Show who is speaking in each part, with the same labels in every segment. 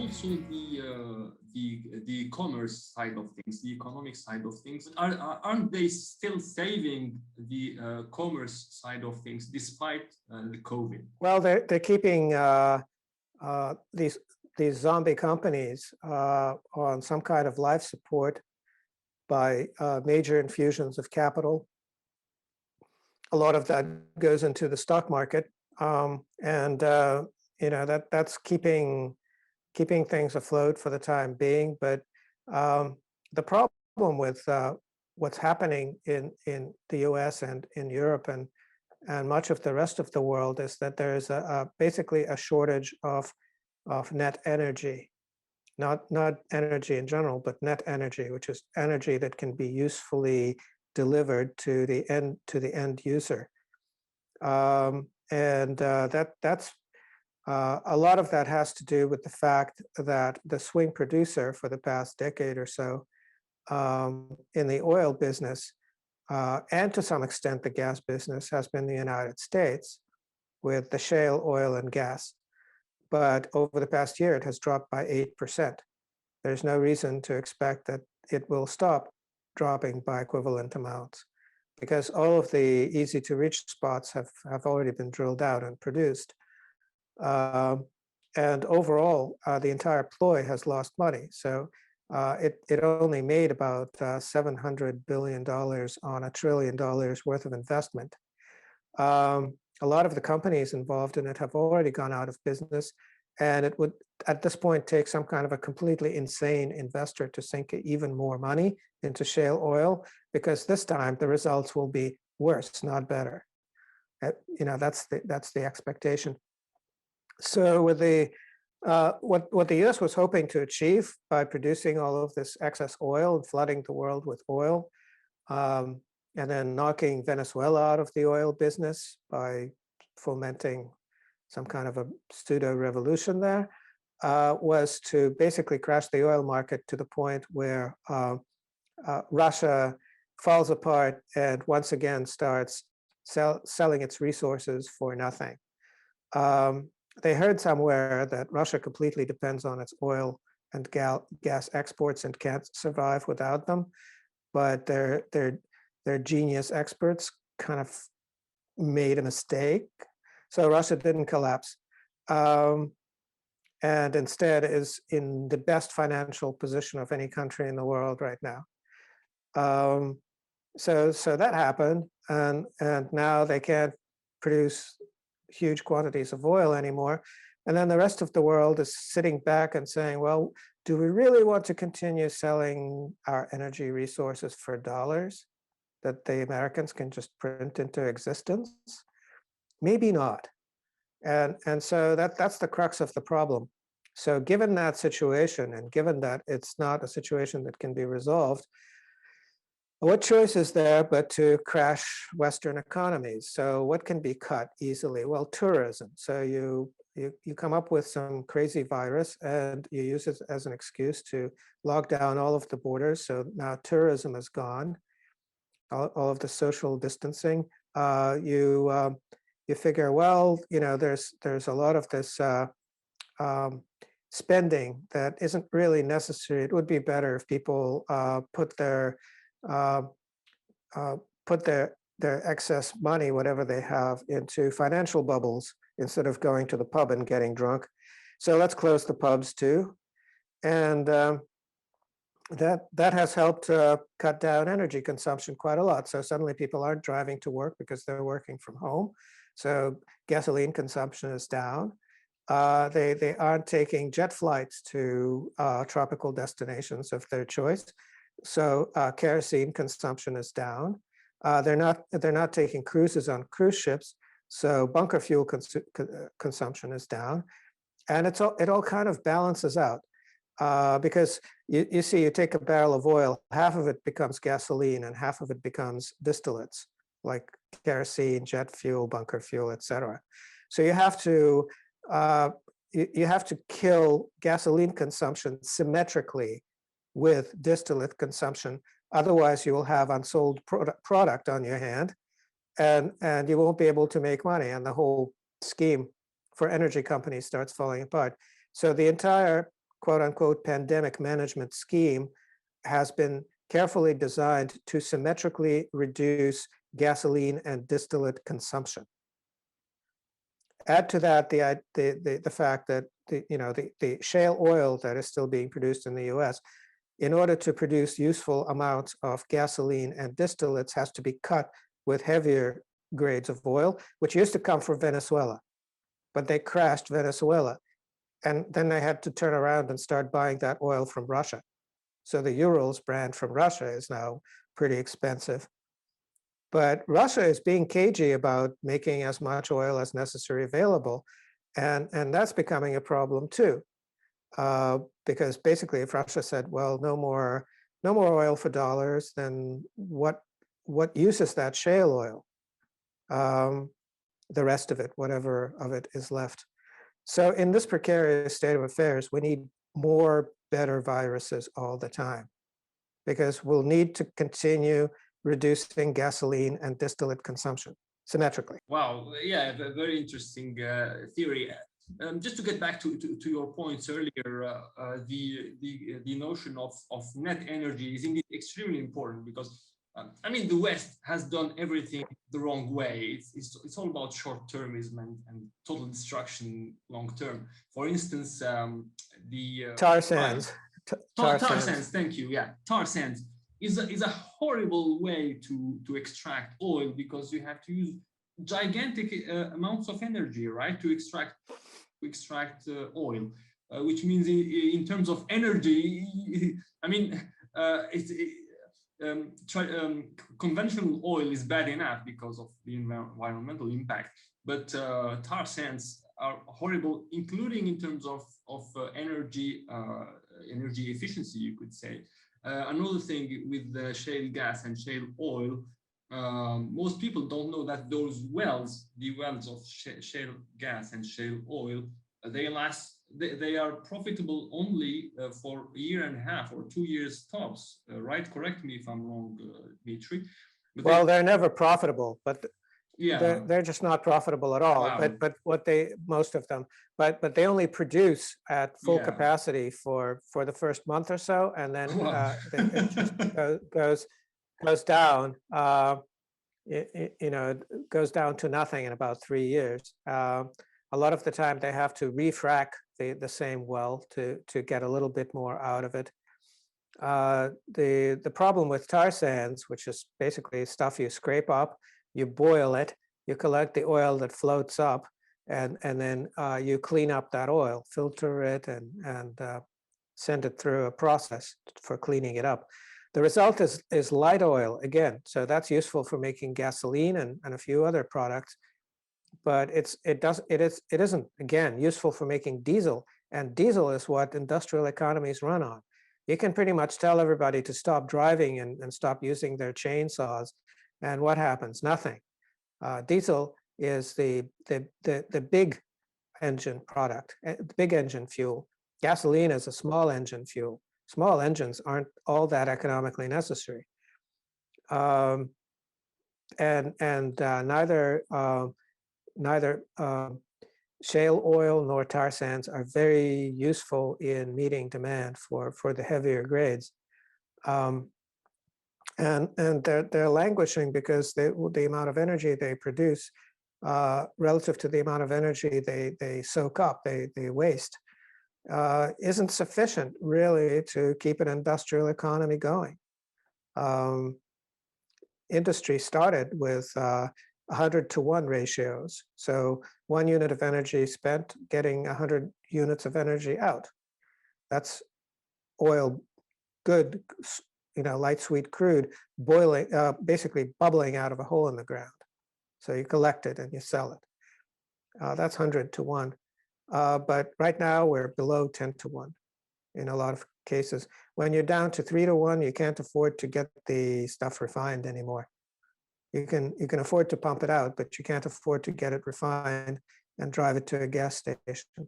Speaker 1: also the commerce side of things, the economic side of things. Aren't they still saving the commerce side of things despite the COVID?
Speaker 2: Well, they're keeping these zombie companies on some kind of life support by major infusions of capital. A lot of that goes into the stock market, and that's keeping things afloat for the time being. But the problem with what's happening in the U.S. and in Europe and much of the rest of the world is that there is basically a shortage of net energy, not energy in general, but net energy, which is energy that can be usefully delivered to the end user, and that's a lot of that has to do with the fact that the swing producer for the past decade or so in the oil business and to some extent the gas business has been the United States with the shale oil and gas. But over the past year, it has dropped by 8%. There's no reason to expect that it will stop dropping by equivalent amounts because all of the easy to reach spots have already been drilled out and produced. And overall, the entire ploy has lost money. So it only made about $700 billion on $1 trillion worth of investment. A lot of the companies involved in it have already gone out of business, and it would, at this point, take some kind of a completely insane investor to sink even more money into shale oil, because this time the results will be worse, not better. That's the expectation. So with the what the U.S. was hoping to achieve by producing all of this excess oil and flooding the world with oil, and then knocking Venezuela out of the oil business by fomenting some kind of a pseudo revolution there, was to basically crash the oil market to the point where Russia falls apart and once again starts selling its resources for nothing. They heard somewhere that Russia completely depends on its oil and gas exports and can't survive without them, but their genius experts kind of made a mistake. So Russia didn't collapse, and instead is in the best financial position of any country in the world right now. So that happened, and now they can't produce huge quantities of oil anymore. And then the rest of the world is sitting back and saying, well, do we really want to continue selling our energy resources for dollars that the Americans can just print into existence? Maybe not. And so that's the crux of the problem. So given that situation, and given that it's not a situation that can be resolved, what choice is there but to crash Western economies? So what can be cut easily? Well, tourism. So you come up with some crazy virus and you use it as an excuse to lock down all of the borders. So now tourism is gone, all of the social distancing. You figure, well, there's a lot of this spending that isn't really necessary. It would be better if people put their excess money, whatever they have, into financial bubbles instead of going to the pub and getting drunk. So let's close the pubs too. And that has helped cut down energy consumption quite a lot. So suddenly people aren't driving to work because they're working from home. So gasoline consumption is down. They aren't taking jet flights to tropical destinations of their choice. So kerosene consumption is down. They're not taking cruises on cruise ships. So bunker fuel consumption is down, and it all kind of balances out because you see, you take a barrel of oil, half of it becomes gasoline and half of it becomes distillates like kerosene, jet fuel, bunker fuel, etc. So you have to kill gasoline consumption symmetrically with distillate consumption. Otherwise, you will have unsold product on your hand, and you won't be able to make money, and the whole scheme for energy companies starts falling apart. So the entire quote unquote pandemic management scheme has been carefully designed to symmetrically reduce gasoline and distillate consumption. Add to that the fact that the shale oil that is still being produced in the US, in order to produce useful amounts of gasoline and distillates, has to be cut with heavier grades of oil, which used to come from Venezuela, but they crashed Venezuela. And then they had to turn around and start buying that oil from Russia. So the Urals brand from Russia is now pretty expensive. But Russia is being cagey about making as much oil as necessary available. And that's becoming a problem too. Because basically if Russia said, well, no more oil for dollars, then what use is that shale oil? The rest of it, whatever of it is left. So in this precarious state of affairs, we need more better viruses all the time, because we'll need to continue reducing gasoline and distillate consumption symmetrically.
Speaker 1: Wow, yeah, very interesting theory. Just to get back to your points earlier, the notion of net energy is indeed extremely important, because I mean, the West has done everything the wrong way. It's all about short-termism and total destruction long-term. For instance, the
Speaker 2: tar sands.
Speaker 1: Tar sands. Thank you. Yeah, tar sands is a horrible way to extract oil, because you have to use gigantic amounts of energy, right, to extract oil, which means in terms of energy, I mean, conventional oil is bad enough because of the environmental impact, but tar sands are horrible, including in terms of energy efficiency, you could say. Another thing with the shale gas and shale oil, most people don't know that those wells, the wells of shale gas and shale oil, they are profitable only for a year and a half or 2 years tops, right? Correct me if I'm wrong, Dmitry.
Speaker 2: Well, they're never profitable, but
Speaker 1: yeah,
Speaker 2: they're just not profitable at all.
Speaker 1: Wow.
Speaker 2: But most of them, but they only produce at full capacity for the first month or so, and then it just goes down. It goes down to nothing in about 3 years. A lot of the time they have to refrac the same well to get a little bit more out of it. The problem with tar sands, which is basically stuff you scrape up, you boil it, you collect the oil that floats up, and then you clean up that oil, filter it, and send it through a process for cleaning it up. The result is light oil again, so that's useful for making gasoline and a few other products. But it isn't, again, useful for making diesel, and diesel is what industrial economies run on. You can pretty much tell everybody to stop driving and stop using their chainsaws, and what happens? Nothing. Diesel is the big engine product, big engine fuel. Gasoline is a small engine fuel. Small engines aren't all that economically necessary, and neither shale oil nor tar sands are very useful in meeting demand for the heavier grades, and they're languishing because the amount of energy they produce relative to the amount of energy they soak up, they waste, isn't sufficient really to keep an industrial economy going. Industry started with 100-to-1 ratios. So 1 unit of energy spent getting 100 units of energy out. That's oil, good, light sweet crude, boiling, basically bubbling out of a hole in the ground. So you collect it and you sell it. That's 100-to-1. But right now we're below 10-to-1 in a lot of cases. When you're down to 3-to-1, you can't afford to get the stuff refined anymore. You can afford to pump it out, but you can't afford to get it refined and drive it to a gas station.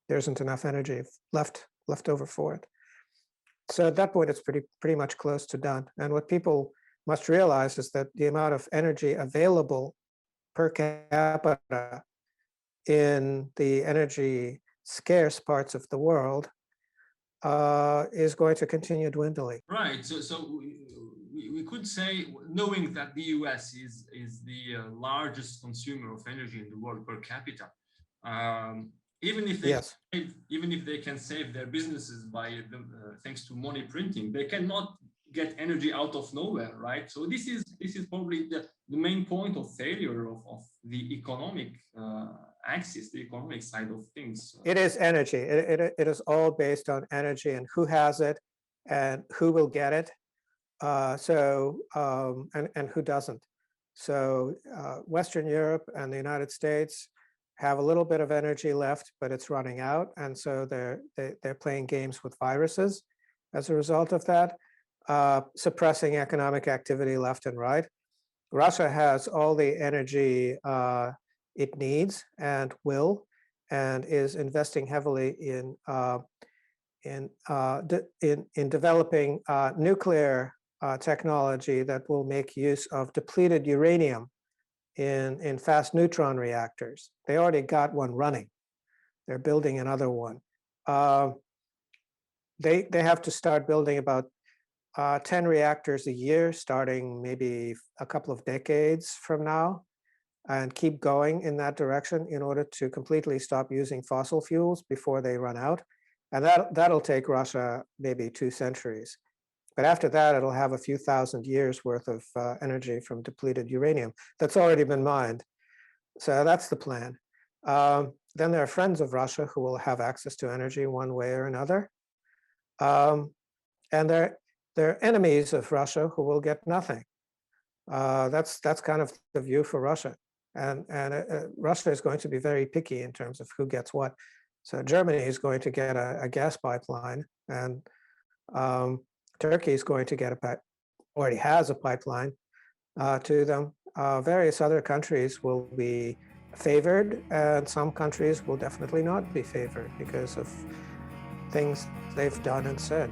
Speaker 2: There isn't enough energy left over for it. So at that point, it's pretty much close to done. And what people must realize is that the amount of energy available per capita in the energy scarce parts of the world is going to continue dwindling.
Speaker 1: Right. So we could say, knowing that the US is the largest consumer of energy in the world per capita, even if they
Speaker 2: Yes.
Speaker 1: even if they can save their businesses by thanks to money printing, they cannot get energy out of nowhere, right? So this is probably the main point of failure of the economic axis, the economic side of things.
Speaker 2: It is energy. It is all based on energy and who has it and who will get it. And who doesn't. So Western Europe and the United States have a little bit of energy left, but it's running out. And so they're playing games with viruses as a result of that, suppressing economic activity left and right. Russia has all the energy it needs and will, and is investing heavily in developing nuclear technology that will make use of depleted uranium in fast neutron reactors. They already got one running. They're building another one. They have to start building about 10 reactors a year, starting maybe a couple of decades from now, and keep going in that direction in order to completely stop using fossil fuels before they run out. And that'll take Russia maybe 2 centuries. But after that, it'll have a few thousand years worth of energy from depleted uranium that's already been mined. So that's the plan. Then there are friends of Russia who will have access to energy one way or another. And there are enemies of Russia who will get nothing. That's kind of the view for Russia. And Russia is going to be very picky in terms of who gets what. So Germany is going to get a gas pipeline, and Turkey is going to get already has a pipeline to them. Various other countries will be favored, and some countries will definitely not be favored because of things they've done and said.